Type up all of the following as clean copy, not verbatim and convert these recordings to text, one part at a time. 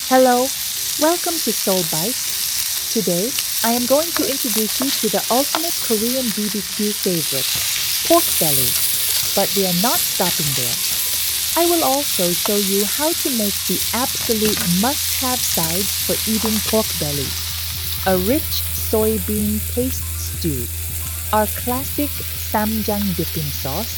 Hello, welcome to Seoul Bite. Today, I am going to introduce you to the ultimate Korean BBQ favorite, pork belly. But we are not stopping there. I will also show you how to make the absolute must-have sides for eating pork belly. A rich soybean paste stew, our classic Ssamjang dipping sauce,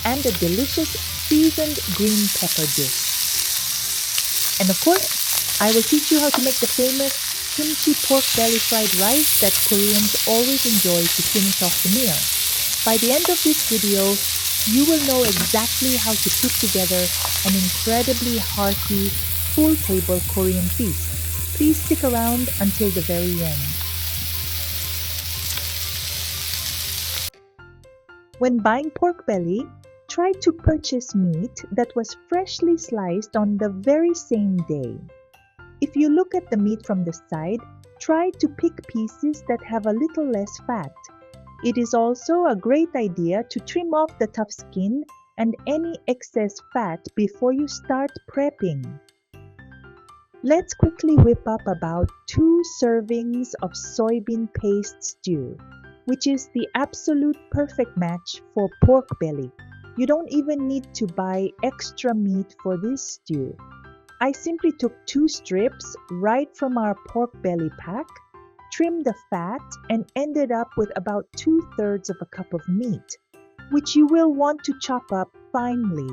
and a delicious seasoned green pepper dish. And of course, I will teach you how to make the famous kimchi pork belly fried rice that Koreans always enjoy to finish off the meal. By the end of this video, you will know exactly how to put together an incredibly hearty, full-table Korean feast. Please stick around until the very end. When buying pork belly, try to purchase meat that was freshly sliced on the very same day. If you look at the meat from the side, try to pick pieces that have a little less fat. It is also a great idea to trim off the tough skin and any excess fat before you start prepping. Let's quickly whip up about 2 servings of soybean paste stew, which is the absolute perfect match for pork belly. You don't even need to buy extra meat for this stew. I simply took 2 strips right from our pork belly pack, trimmed the fat, and ended up with about 2/3 of a cup of meat, which you will want to chop up finely.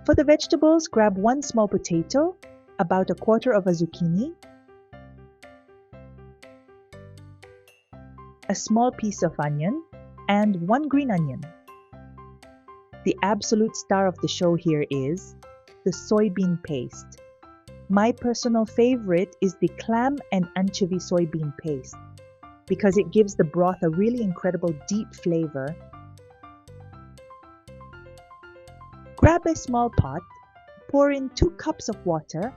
For the vegetables, grab 1 small potato, about 1/4 of a zucchini, a small piece of onion, and 1 green onion. The absolute star of the show here is the soybean paste. My personal favorite is the clam and anchovy soybean paste because it gives the broth a really incredible deep flavor. Grab a small pot, pour in 2 cups of water,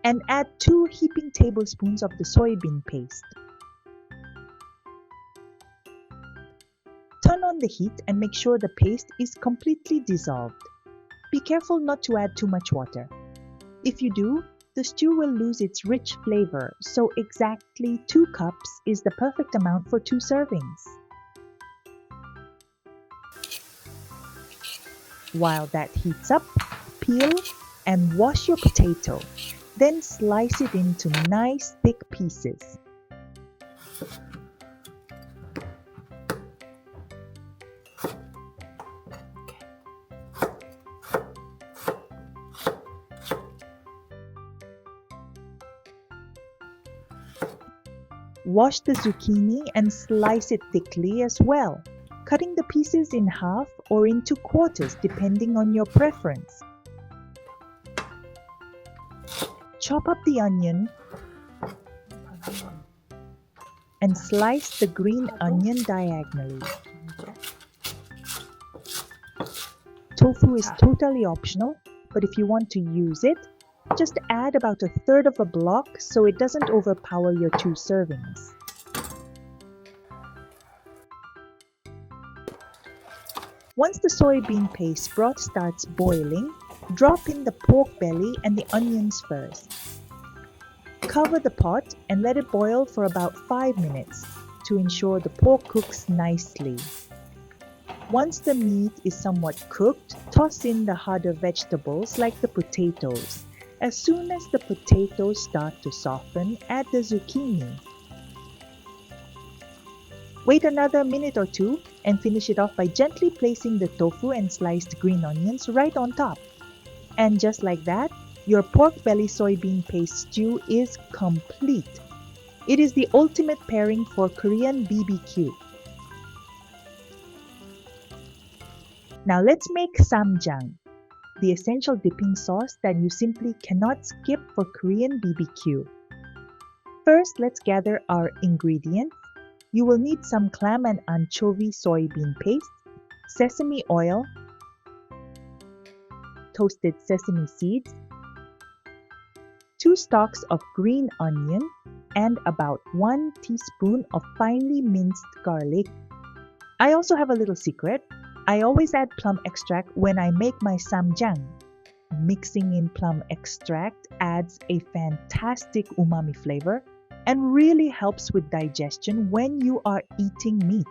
and add 2 heaping tablespoons of the soybean paste. Turn on the heat and make sure the paste is completely dissolved. Be careful not to add too much water. If you do, the stew will lose its rich flavor, so exactly 2 cups is the perfect amount for 2 servings. While that heats up, peel and wash your potato. Then slice it into nice thick pieces. Wash the zucchini and slice it thickly as well, cutting the pieces in half or into quarters depending on your preference. Chop up the onion and slice the green onion diagonally. Tofu is totally optional, but if you want to use it, just add about 1/3 of a block so it doesn't overpower your 2 servings. Once the soybean paste broth starts boiling, drop in the pork belly and the onions first. Cover the pot and let it boil for about 5 minutes to ensure the pork cooks nicely. Once the meat is somewhat cooked, toss in the harder vegetables like the potatoes. As soon as the potatoes start to soften, add the zucchini. Wait another minute or 2 and finish it off by gently placing the tofu and sliced green onions right on top. And just like that, your pork belly soybean paste stew is complete. It is the ultimate pairing for Korean BBQ. Now let's make Ssamjang, the essential dipping sauce that you simply cannot skip for Korean BBQ. First, let's gather our ingredients. You will need some clam and anchovy soybean paste, sesame oil, toasted sesame seeds, 2 stalks of green onion, and about 1 teaspoon of finely minced garlic. I also have a little secret. I always add plum extract when I make my Ssamjang. Mixing in plum extract adds a fantastic umami flavor and really helps with digestion when you are eating meat.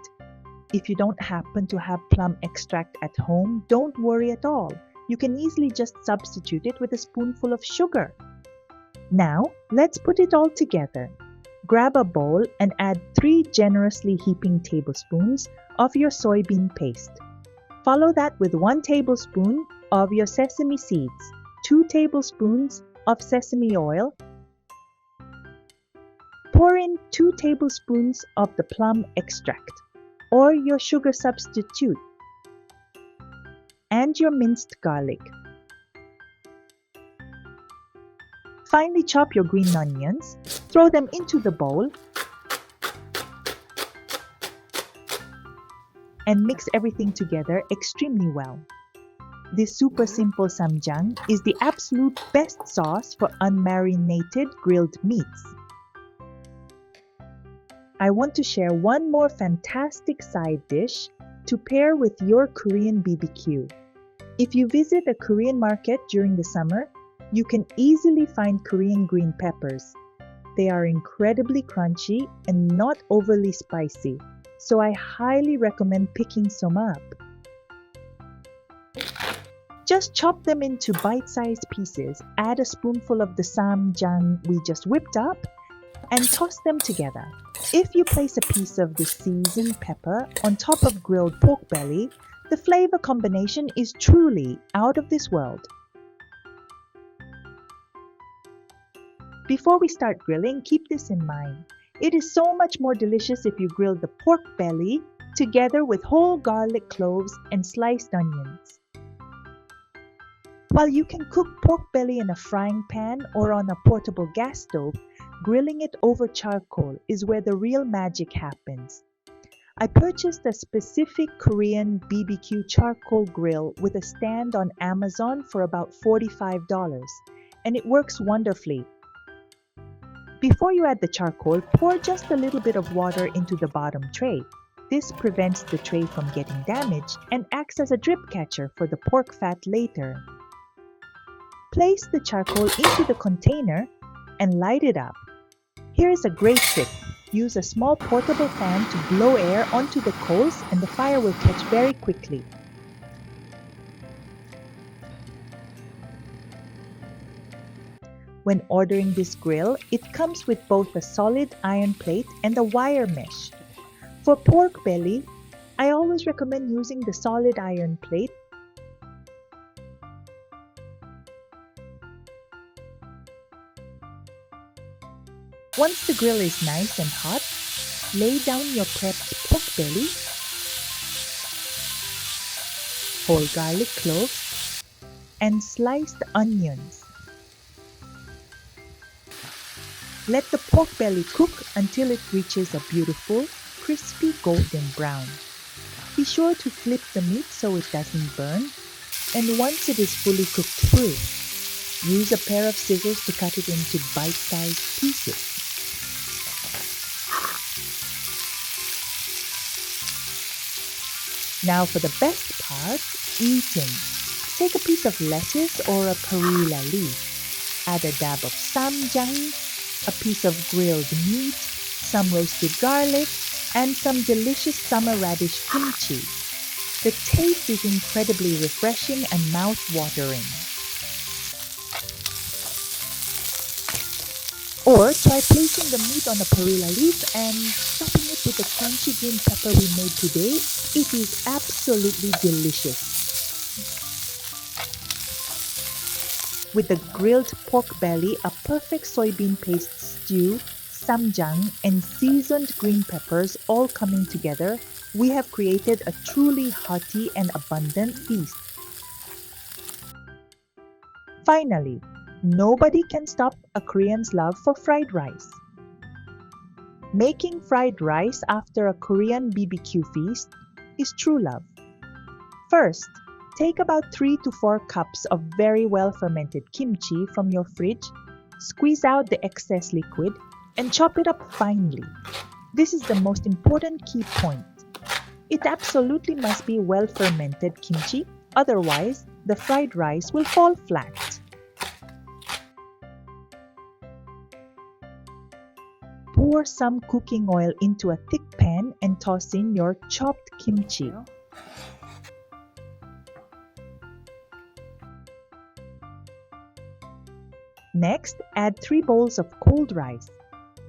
If you don't happen to have plum extract at home, don't worry at all. You can easily just substitute it with a spoonful of sugar. Now, let's put it all together. Grab a bowl and add 3 generously heaping tablespoons of your soybean paste. Follow that with 1 tablespoon of your sesame seeds, 2 tablespoons of sesame oil. Pour in 2 tablespoons of the plum extract or your sugar substitute and your minced garlic. Finely chop your green onions, throw them into the bowl, and mix everything together extremely well. This super simple Ssamjang is the absolute best sauce for unmarinated grilled meats. I want to share one more fantastic side dish to pair with your Korean BBQ. If you visit a Korean market during the summer, you can easily find Korean green peppers. They are incredibly crunchy and not overly spicy, so I highly recommend picking some up. Just chop them into bite-sized pieces, add a spoonful of the Ssamjang we just whipped up, and toss them together. If you place a piece of the seasoned pepper on top of grilled pork belly, the flavor combination is truly out of this world. Before we start grilling, keep this in mind. It is so much more delicious if you grill the pork belly together with whole garlic cloves and sliced onions. While you can cook pork belly in a frying pan or on a portable gas stove, grilling it over charcoal is where the real magic happens. I purchased a specific Korean BBQ charcoal grill with a stand on Amazon for about $45, and it works wonderfully. Before you add the charcoal, pour just a little bit of water into the bottom tray. This prevents the tray from getting damaged and acts as a drip catcher for the pork fat later. Place the charcoal into the container and light it up. Here is a great trick. Use a small portable fan to blow air onto the coals and the fire will catch very quickly. When ordering this grill, it comes with both a solid iron plate and a wire mesh. For pork belly, I always recommend using the solid iron plate. Once the grill is nice and hot, lay down your prepped pork belly, whole garlic cloves, and sliced onions. Let the pork belly cook until it reaches a beautiful, crispy golden brown. Be sure to flip the meat so it doesn't burn, and once it is fully cooked through, use a pair of scissors to cut it into bite-sized pieces. Now for the best part, eating. Take a piece of lettuce or a perilla leaf. Add a dab of Ssamjang, a piece of grilled meat, some roasted garlic, and some delicious summer radish kimchi. The taste is incredibly refreshing and mouth-watering. Or try placing the meat on a perilla leaf and stuffing it with the crunchy green pepper we made today. It is absolutely delicious. With the grilled pork belly, a perfect soybean paste stew, Ssamjang, and seasoned green peppers all coming together, we have created a truly hearty and abundant feast. Finally, nobody can stop a Korean's love for fried rice. Making fried rice after a Korean BBQ feast is true love. First, take about 3 to 4 cups of very well fermented kimchi from your fridge, squeeze out the excess liquid, and chop it up finely. This is the most important key point. It absolutely must be well fermented kimchi, otherwise the fried rice will fall flat. Pour some cooking oil into a thick pan and toss in your chopped kimchi. Next, add 3 bowls of cold rice.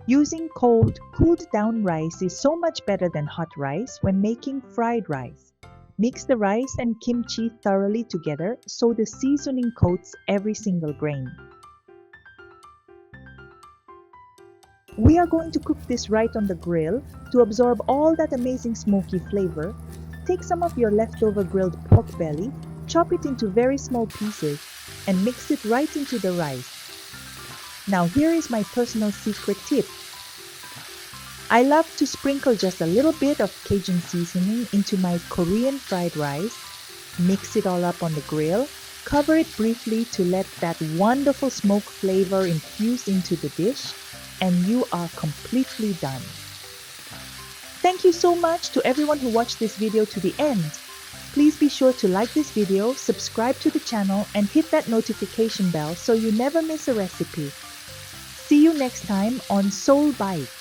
Using cold, cooled down rice is so much better than hot rice when making fried rice. Mix the rice and kimchi thoroughly together so the seasoning coats every single grain. We are going to cook this right on the grill to absorb all that amazing smoky flavor. Take some of your leftover grilled pork belly, chop it into very small pieces, and mix it right into the rice. Now here is my personal secret tip. I love to sprinkle just a little bit of Cajun seasoning into my Korean fried rice, mix it all up on the grill, cover it briefly to let that wonderful smoke flavor infuse into the dish, and you are completely done. Thank you so much to everyone who watched this video to the end. Please be sure to like this video, subscribe to the channel, and hit that notification bell so you never miss a recipe. See you next time on Seoul Bite.